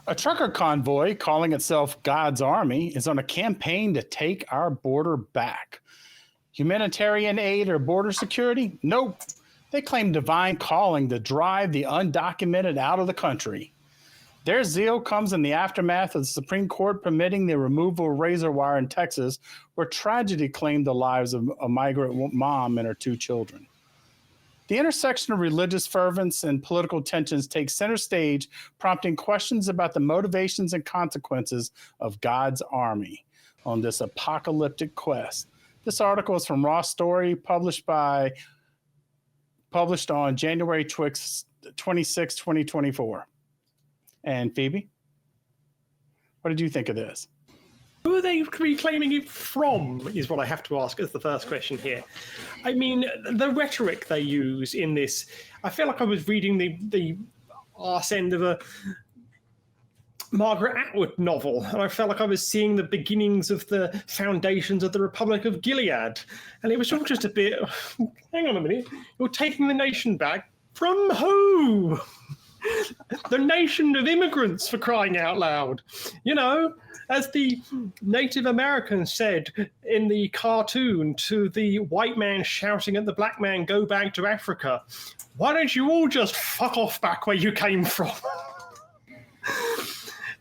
A trucker convoy calling itself God's Army is on a campaign to take our border back. Humanitarian aid or border security? Nope. They claim divine calling to drive the undocumented out of the country. Their zeal comes in the aftermath of the Supreme Court permitting the removal of razor wire in Texas, where tragedy claimed the lives of a migrant mom and her 2 children. The intersection of religious fervence and political tensions takes center stage, prompting questions about the motivations and consequences of God's army on this apocalyptic quest. This article is from Raw Story, published on January 26, 2024. And Phoebe, what did you think of this? Who are they reclaiming it from, is what I have to ask as the first question here. I mean, the rhetoric they use in this, I feel like I was reading the arse end of a Margaret Atwood novel, and I felt like I was seeing the beginnings of the foundations of the Republic of Gilead. And it was all just a bit, hang on a minute, you're taking the nation back from who? The nation of immigrants, for crying out loud. You know, as the Native Americans said in the cartoon to the white man shouting at the black man, go back to Africa, why don't you all just fuck off back where you came from?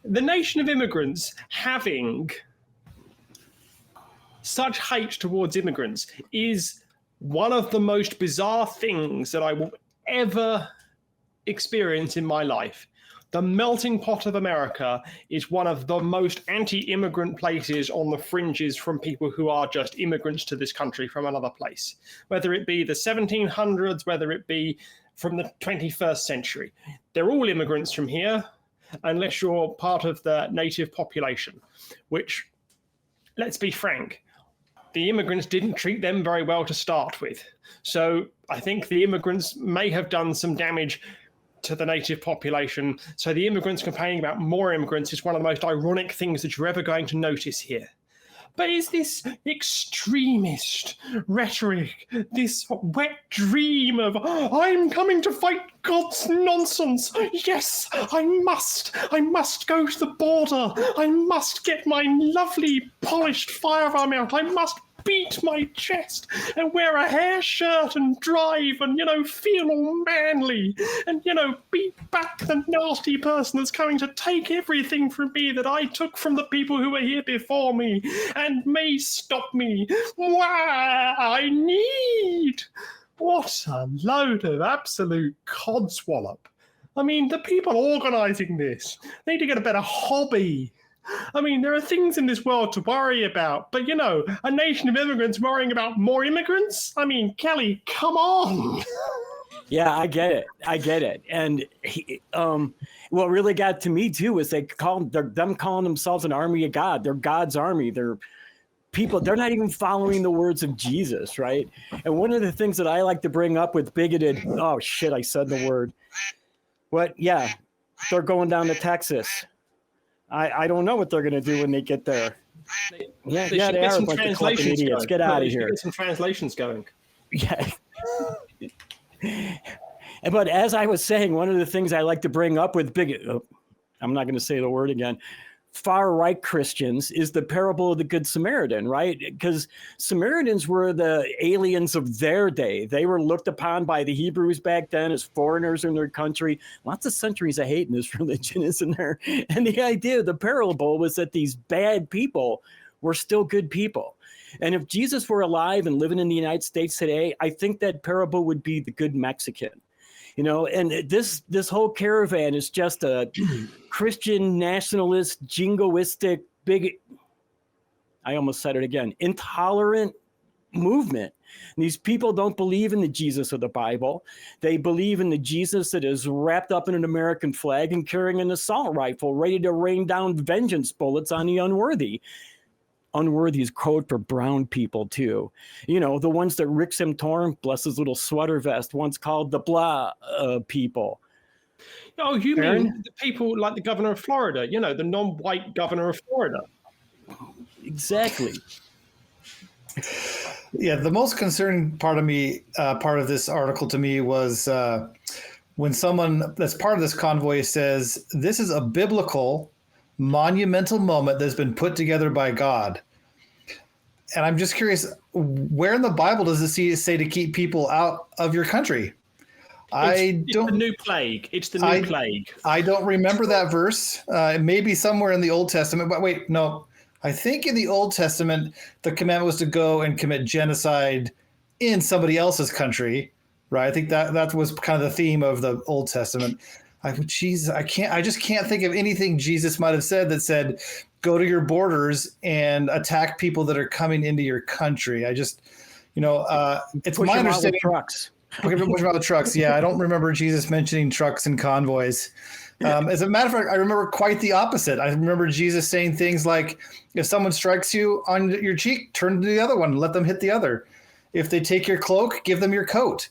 The nation of immigrants having such hate towards immigrants is one of the most bizarre things that I will ever experience in my life. The melting pot of America is one of the most anti-immigrant places on the fringes from people who are just immigrants to this country from another place, whether it be the 1700s, whether it be from the 21st century. They're all immigrants from here, unless you're part of the native population, which, let's be frank, the immigrants didn't treat them very well to start with. So I think the immigrants may have done some damage to the native population. So the immigrants complaining about more immigrants is one of the most ironic things that you're ever going to notice here. But is this extremist rhetoric, this wet dream of, I'm coming to fight God's nonsense. Yes, I must go to the border. I must get my lovely polished firearm out. I must beat my chest and wear a hair shirt and drive and, feel all manly and, beat back the nasty person that's coming to take everything from me that I took from the people who were here before me and may stop me. Why I need. What a load of absolute codswallop. I mean, the people organising this need to get a better hobby. I mean, there are things in this world to worry about, but, a nation of immigrants worrying about more immigrants? I mean, Kelley, come on. Yeah, I get it. And what really got to me, too, is them calling themselves an army of God. They're God's army. They're people. They're not even following the words of Jesus, right? And one of the things that I like to bring up with bigoted, oh, shit, I said the word. Yeah, they're going down to Texas. I don't know what they're going to do when they get there. They are a bunch of fucking idiots. Get out of here. Get some translations going. Yeah. But as I was saying, one of the things I like to bring up with I'm not going to say the word again, far-right Christians is the parable of the Good Samaritan, right? Because Samaritans were the aliens of their day. They were looked upon by the Hebrews back then as foreigners in their country. Lots of centuries of hate in this religion, isn't there? And the idea of the parable was that these bad people were still good people. And if Jesus were alive and living in the United States today, I think that parable would be the good Mexican. And this whole caravan is just a Christian nationalist, jingoistic, I almost said it again, intolerant movement. And these people don't believe in the Jesus of the Bible. They believe in the Jesus that is wrapped up in an American flag and carrying an assault rifle, ready to rain down vengeance bullets on the unworthy. Unworthy is code for brown people, too. The ones that Rick Santorum, bless his little sweater vest, once called the blah people. Oh, you mean the people like the governor of Florida, the non-white governor of Florida. Exactly. Yeah, the most concerning part of this article to me was when someone that's part of this convoy says, this is a biblical, monumental moment that's been put together by God. And I'm just curious, where in the Bible does it say to keep people out of your country? It's the new plague. It's the new plague. I don't remember that verse. Maybe somewhere in the Old Testament. But wait, no. I think in the Old Testament, the commandment was to go and commit genocide in somebody else's country, right? I think that was kind of the theme of the Old Testament. I just can't think of anything Jesus might have said that said, go to your borders and attack people that are coming into your country. I just, it's my understanding. Trucks. Okay, push about the trucks. Yeah, I don't remember Jesus mentioning trucks and convoys. As a matter of fact, I remember quite the opposite. I remember Jesus saying things like, if someone strikes you on your cheek, turn to the other one, let them hit the other. If they take your cloak, give them your coat.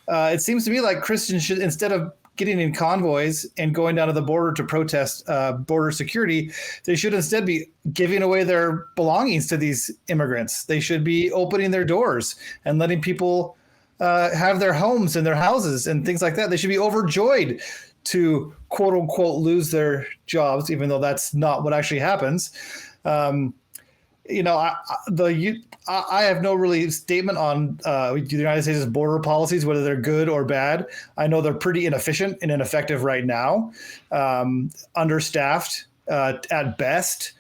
It seems to me like Christians should, instead of getting in convoys and going down to the border to protest border security, they should instead be giving away their belongings to these immigrants. They should be opening their doors and letting people have their homes and their houses and things like that. They should be overjoyed to quote unquote lose their jobs, even though that's not what actually happens. I have no really statement on the United States' border policies, whether they're good or bad. I know they're pretty inefficient and ineffective right now, understaffed at best.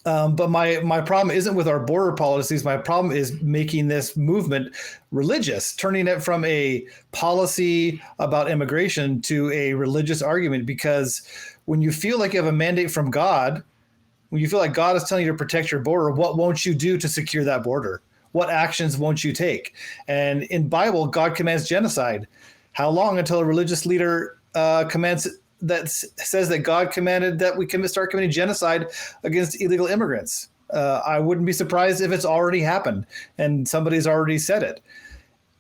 But my problem isn't with our border policies. My problem is making this movement religious, turning it from a policy about immigration to a religious argument. Because when you feel like you have a mandate from God, when you feel like God is telling you to protect your border, what won't you do to secure that border? What actions won't you take? And in Bible, God commands genocide. How long until a religious leader commands that says that God commanded that we can start committing genocide against illegal immigrants? I wouldn't be surprised if it's already happened and somebody's already said it.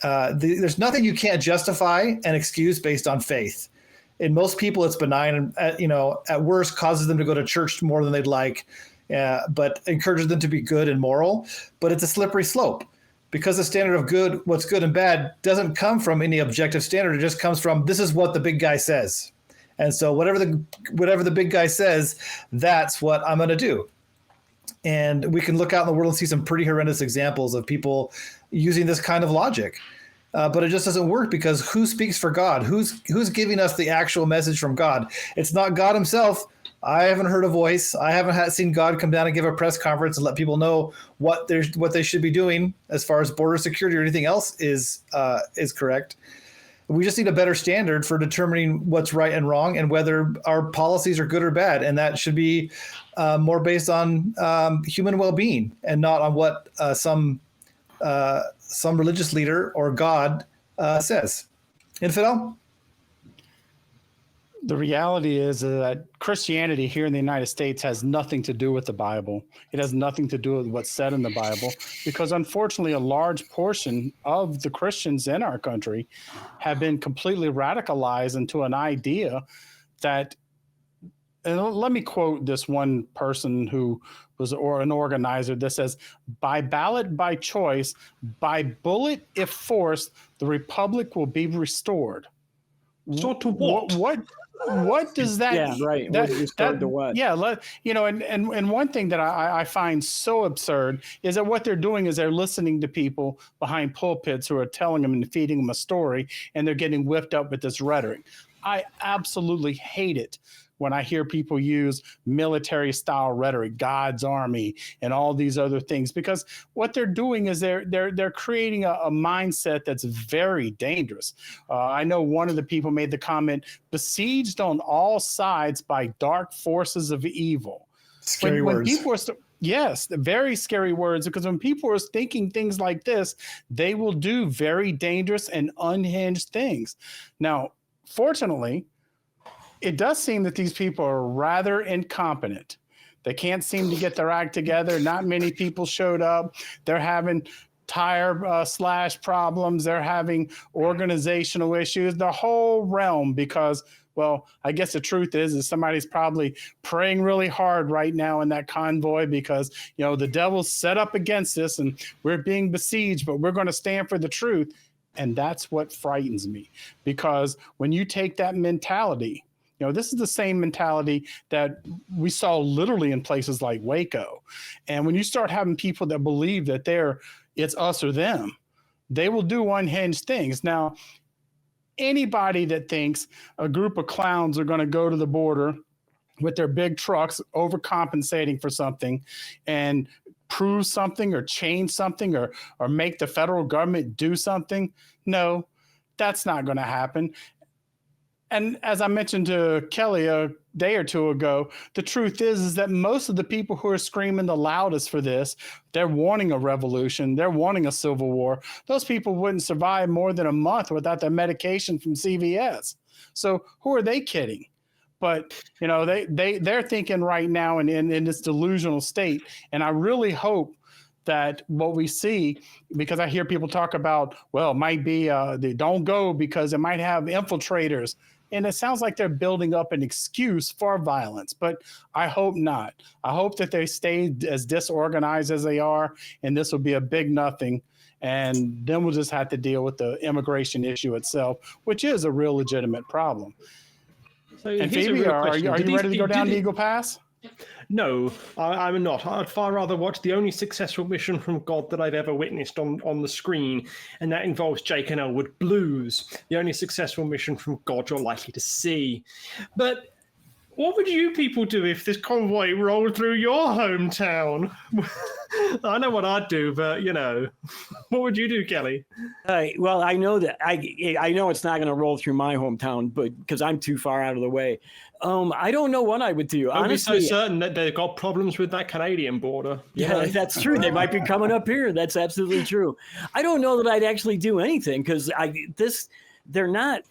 There's nothing you can't justify and excuse based on faith. In most people, it's benign and, at worst causes them to go to church more than they'd like, but encourages them to be good and moral. But it's a slippery slope because the standard of good, what's good and bad, doesn't come from any objective standard. It just comes from, this is what the big guy says. And so whatever the big guy says, that's what I'm going to do. And we can look out in the world and see some pretty horrendous examples of people using this kind of logic. But it just doesn't work because who speaks for God? Who's giving us the actual message from God? It's not God himself. I haven't heard a voice. I haven't seen God come down and give a press conference and let people know what they should be doing as far as border security or anything else is correct. We just need a better standard for determining what's right and wrong and whether our policies are good or bad. And that should be more based on human well-being and not on what some religious leader or God says. Infidel? The reality is that Christianity here in the United States has nothing to do with the Bible. It has nothing to do with what's said in the Bible, because unfortunately a large portion of the Christians in our country have been completely radicalized into an idea that, and let me quote this one person who was an organizer that says, by ballot, by choice, by bullet, if forced, the republic will be restored. So to what? What does that? Yeah, right. To what? Yeah, and one thing that I find so absurd is that what they're doing is they're listening to people behind pulpits who are telling them and feeding them a story, and they're getting whipped up with this rhetoric. I absolutely hate it when I hear people use military style rhetoric, God's army, and all these other things, because what they're doing is they're creating a mindset that's very dangerous. I know one of the people made the comment, besieged on all sides by dark forces of evil. Scary words. When people are yes, very scary words, because when people are thinking things like this, they will do very dangerous and unhinged things. Now, fortunately, it does seem that these people are rather incompetent. They can't seem to get their act together. Not many people showed up. They're having tire slash problems. They're having organizational issues, the whole realm, because, well, I guess the truth is somebody's probably praying really hard right now in that convoy because, the devil's set up against us and we're being besieged, but we're going to stand for the truth. And that's what frightens me, because when you take that mentality, this is the same mentality that we saw literally in places like Waco. And when you start having people that believe that it's us or them, they will do unhinged things. Now, anybody that thinks a group of clowns are going to go to the border with their big trucks overcompensating for something and prove something or change something or make the federal government do something, no, that's not going to happen. And as I mentioned to Kelley a day or two ago, the truth is that most of the people who are screaming the loudest for this, they're wanting a revolution, they're wanting a civil war. Those people wouldn't survive more than a month without their medication from CVS. So who are they kidding? But they're thinking right now in this delusional state. And I really hope that what we see, because I hear people talk about, well, it might be they don't go because it might have infiltrators. And it sounds like they're building up an excuse for violence, but I hope not. I hope that they stay as disorganized as they are, and this will be a big nothing. And then we'll just have to deal with the immigration issue itself, which is a real legitimate problem. So and Phoebe, are you ready to go down to Eagle Pass? No, I'm not. I'd far rather watch the only successful mission from God that I've ever witnessed on the screen, and that involves Jake and Elwood Blues, the only successful mission from God you're likely to see. But what would you people do if this convoy rolled through your hometown? I know what I'd do, but, what would you do, Kelley? Well, I know that I know it's not going to roll through my hometown, but because I'm too far out of the way. I don't know what I would do. I'd Honestly, be so certain that they've got problems with that Canadian border. Yeah, that's true. They might be coming up here. That's absolutely true. I don't know that I'd actually do anything because they're not.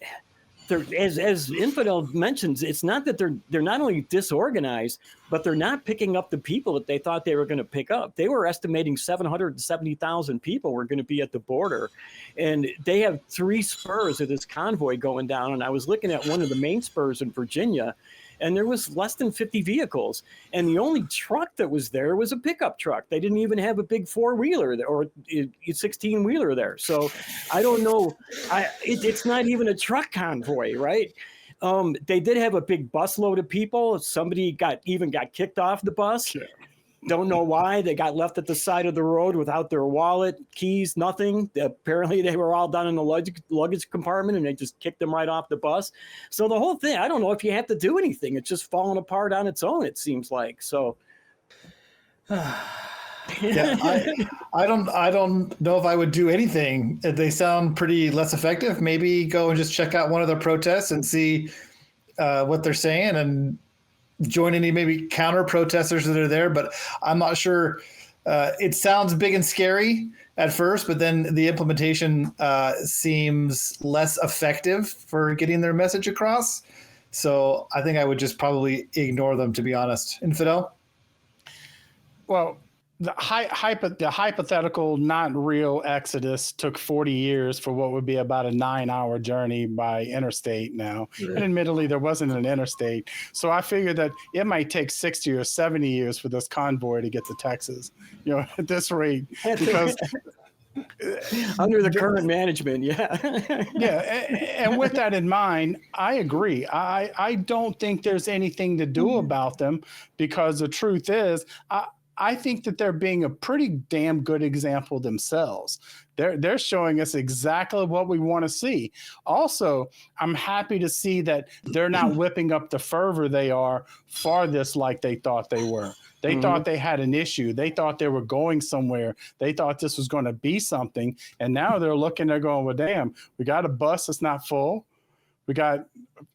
As Infidel mentions, it's not that they're not only disorganized, but they're not picking up the people that they thought they were going to pick up. They were estimating 770,000 people were going to be at the border, and they have 3 spurs of this convoy going down. And I was looking at one of the main spurs in Virginia, and there was less than 50 vehicles. And the only truck that was there was a pickup truck. They didn't even have a big 4-wheeler or a 16-wheeler there. So I don't know. It's not even a truck convoy, right? They did have a big busload of people. Somebody got kicked off the bus. Yeah. Don't know why. They got left at the side of the road without their wallet, keys, nothing. Apparently, they were all down in the luggage compartment, and they just kicked them right off the bus. So the whole thing, I don't know if you have to do anything. It's just falling apart on its own, it seems like. So, yeah, I don't know if I would do anything. They sound pretty less effective. Maybe go and just check out one of their protests and see what they're saying and join any maybe counter protesters that are there, but I'm not sure. It sounds big and scary at first, but then the implementation seems less effective for getting their message across. So I think I would just probably ignore them, to be honest. Infidel? Well, the hypothetical, not real exodus took 40 years for what would be about a 9-hour journey by interstate now. And admittedly, there wasn't an interstate. So I figured that it might take 60 or 70 years for this convoy to get to Texas, at this rate, because under the current management. Yeah. Yeah. And with that in mind, I agree. I don't think there's anything to do about them, because the truth is, I think that they're being a pretty damn good example themselves. They're showing us exactly what we want to see. Also, I'm happy to see that they're not whipping up the fervor they are for this like they thought they were. They thought they had an issue. They thought they were going somewhere. They thought this was going to be something. And now they're going, well, damn, we got a bus that's not full. We got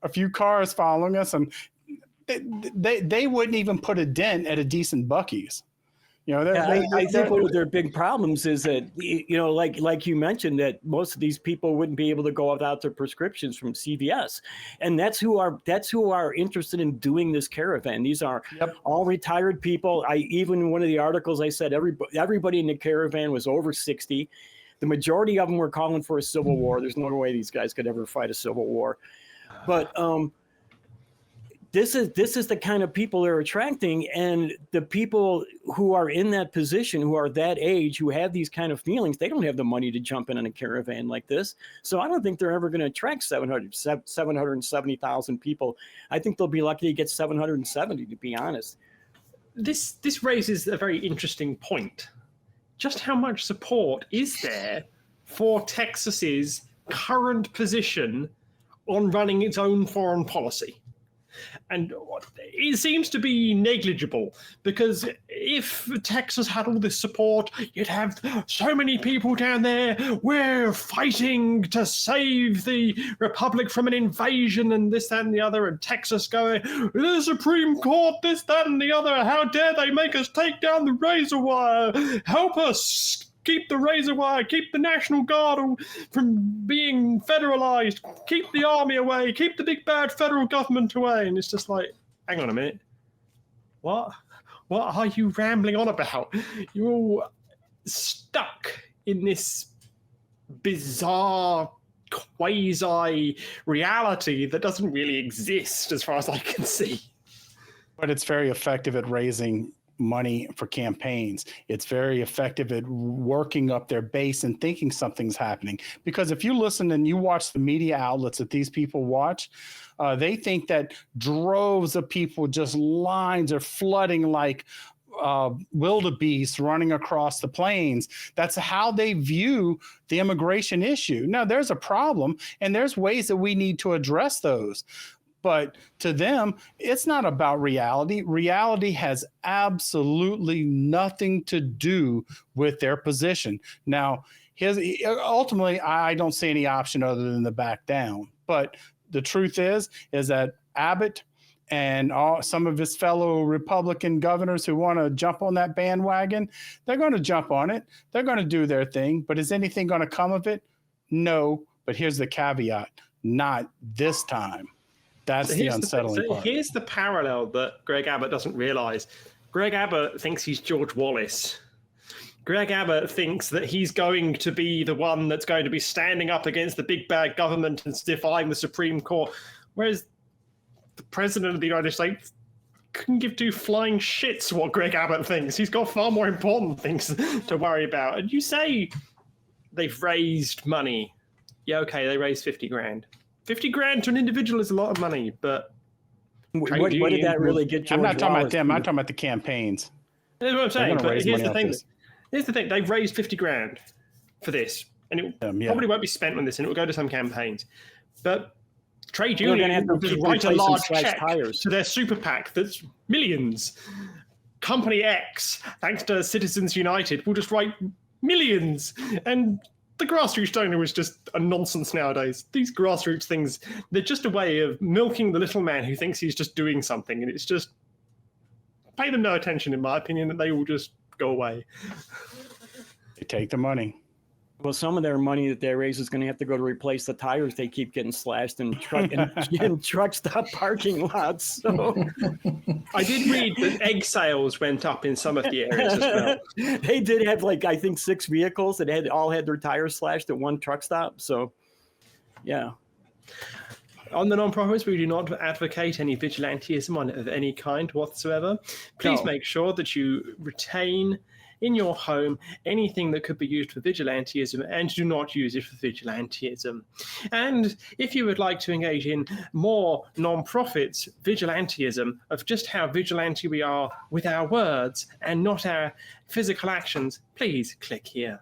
a few cars following us. And they wouldn't even put a dent at a decent Buc-ee's. I think one of their big problems is that, like you mentioned, that most of these people wouldn't be able to go without their prescriptions from CVS, and that's who are interested in doing this caravan. These are all retired people. Even in one of the articles I said everybody in the caravan was over 60. The majority of them were calling for a civil war. There's no way these guys could ever fight a civil war, but this is the kind of people they're attracting, and the people who are in that position, who are that age, who have these kind of feelings, they don't have the money to jump in a caravan like this. So I don't think they're ever going to attract 770,000 people. I think they'll be lucky to get 770, to be honest. This raises a very interesting point. Just how much support is there for Texas's current position on running its own foreign policy? And it seems to be negligible, because if Texas had all this support, you'd have so many people down there, we're fighting to save the Republic from an invasion and this, that, and the other, and Texas going, the Supreme Court, this, that, and the other, how dare they make us take down the razor wire, help us keep the razor wire, keep the National Guard from being federalized, keep the army away, keep the big bad federal government away. And it's just like, hang on a minute. What are you rambling on about? You're all stuck in this bizarre quasi-reality that doesn't really exist as far as I can see. But it's very effective at raising money for campaigns. It's very effective at working up their base and thinking something's happening. Because if you listen and you watch the media outlets that these people watch, they think that droves of people, just lines are flooding like wildebeest running across the plains. That's how they view the immigration issue. Now, there's a problem, and there's ways that we need to address those. But to them, it's not about reality. Reality has absolutely nothing to do with their position. Now, ultimately, I don't see any option other than to back down. But the truth is that Abbott and some of his fellow Republican governors who want to jump on that bandwagon, they're going to jump on it. They're going to do their thing. But is anything going to come of it? No. But here's the caveat: not this time. That's the unsettling part. Here's the parallel that Greg Abbott doesn't realize. Greg Abbott thinks he's George Wallace. Greg Abbott thinks that he's going to be the one that's going to be standing up against the big bad government and defying the Supreme Court. Whereas the President of the United States couldn't give two flying shits what Greg Abbott thinks. He's got far more important things to worry about. And you say they've raised money. Yeah, okay, they raised 50 grand. 50 grand to an individual is a lot of money, but what did that really get George I'm not talking Wallace about them. I'm talking about the campaigns. That's what I'm saying. But here's the thing. Here's the thing. They've raised 50 grand for this, and it probably won't be spent on this, and it will go to some campaigns. But trade union will just write a large check to their super PAC that's millions. Company X, thanks to Citizens United, will just write millions. And the grassroots donor is just a nonsense nowadays. These grassroots things, they're just a way of milking the little man who thinks he's just doing something. And it's just, pay them no attention, in my opinion, and they will just go away. They take the money. Well, some of their money that they raise is going to have to go to replace the tires they keep getting slashed in truck stop parking lots. So I did read that egg sales went up in some of the areas as well. They did have, like, I think 6 vehicles that all had their tires slashed at one truck stop. So, yeah. On the non-profits, we do not advocate any vigilantism of any kind whatsoever. Please make sure that you retain in your home anything that could be used for vigilantism, and do not use it for vigilantism. And if you would like to engage in more non-profits vigilantism of just how vigilante we are with our words and not our physical actions, please click here.